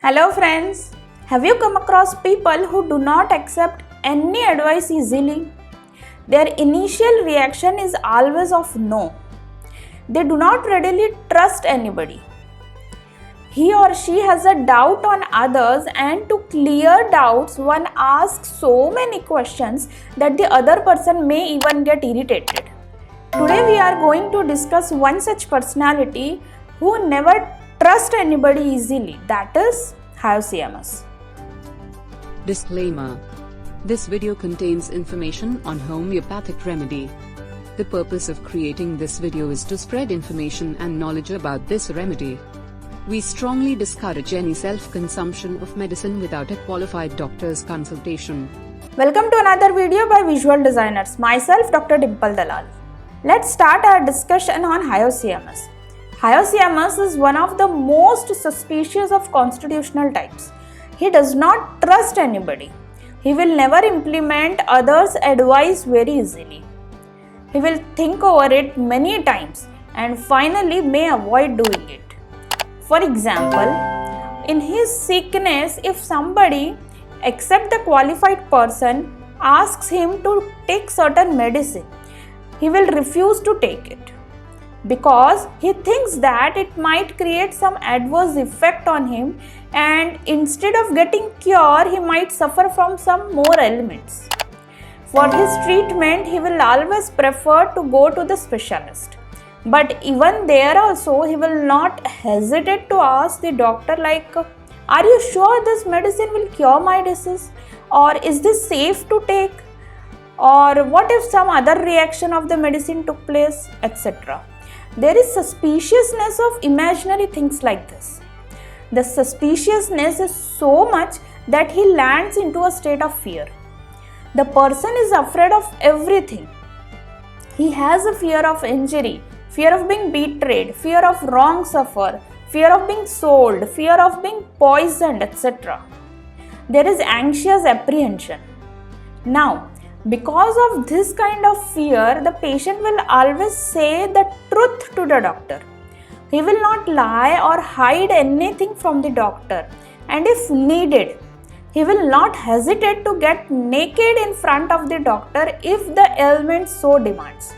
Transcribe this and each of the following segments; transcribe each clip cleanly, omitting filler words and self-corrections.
Hello friends, have you come across people who do not accept any advice easily? Their initial reaction is always of no. They do not readily trust anybody. He or she has a doubt on others, and to clear doubts one asks so many questions that the other person may even get irritated. Today we are going to discuss one such personality who never trusts anybody easily, that is Hyoscyamus. Disclaimer. This video contains information on homeopathic remedy. The purpose of creating this video is to spread information and knowledge about this remedy. We strongly discourage any self-consumption of medicine without a qualified doctor's consultation. Welcome to another video by Visual Designers. Myself, Dr. Dimple Dalal. Let's start our discussion on Hyoscyamus. Hyoscyamus is one of the most suspicious of constitutional types. He does not trust anybody. He will never implement others' advice very easily. He will think over it many times and finally may avoid doing it. For example, in his sickness, if somebody, except the qualified person, asks him to take certain medicine, he will refuse to take it because he thinks that it might create some adverse effect on him, and instead of getting cure, he might suffer from some more ailments. For his treatment, he will always prefer to go to the specialist. But even there also, he will not hesitate to ask the doctor like, are you sure this medicine will cure my disease? Or is this safe to take? Or what if some other reaction of the medicine took place, etc. There is suspiciousness of imaginary things like this. The suspiciousness is so much that he lands into a state of fear. The person is afraid of everything. He has a fear of injury, fear of being betrayed, fear of wrong suffer, fear of being sold, fear of being poisoned, etc. There is anxious apprehension. Now, because of this kind of fear, the patient will always say the truth to the doctor. He will not lie or hide anything from the doctor, and if needed, he will not hesitate to get naked in front of the doctor if the ailment so demands.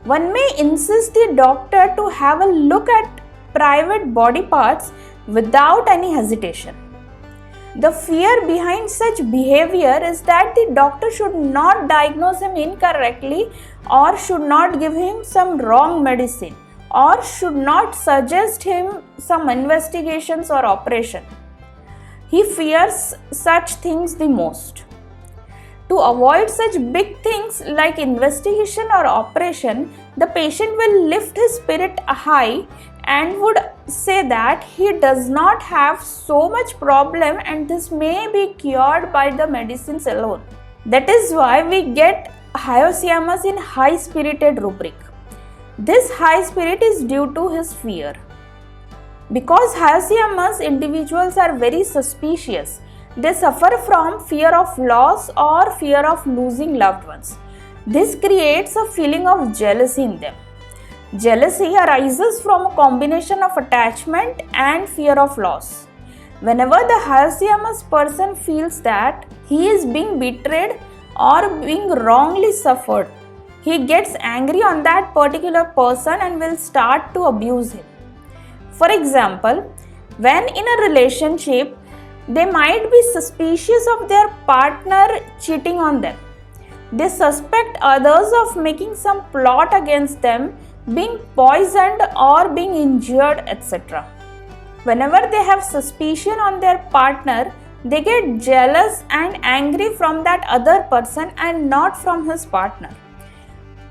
One may insist the doctor to have a look at private body parts without any hesitation. The fear behind such behavior is that the doctor should not diagnose him incorrectly, or should not give him some wrong medicine, or should not suggest him some investigations or operation. He fears such things the most. To avoid such big things like investigation or operation, the patient will lift his spirit high and would say that he does not have so much problem and this may be cured by the medicines alone. That is why we get Hyoscyamus in high-spirited rubric. This high spirit is due to his fear. Because Hyoscyamus individuals are very suspicious, they suffer from fear of loss or fear of losing loved ones. This creates a feeling of jealousy in them. Jealousy arises from a combination of attachment and fear of loss. Whenever the Hyoscyamus person feels that he is being betrayed or being wrongly suffered, he gets angry on that particular person and will start to abuse him. For example, when in a relationship, they might be suspicious of their partner cheating on them. They suspect others of making some plot against them, being poisoned or being injured, etc. Whenever they have suspicion on their partner, they get jealous and angry from that other person and not from his partner.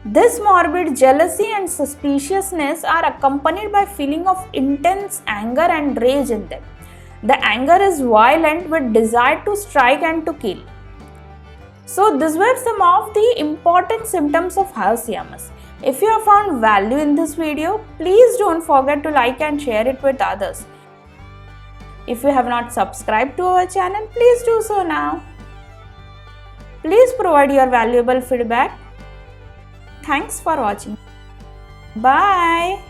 This morbid jealousy and suspiciousness are accompanied by feeling of intense anger and rage in them. The anger is violent with desire to strike and to kill. So these were some of the important symptoms of Hyoscyamus. If you have found value in this video, please don't forget to like and share it with others. If you have not subscribed to our channel, please do so now. Please provide your valuable feedback. Thanks for watching. Bye.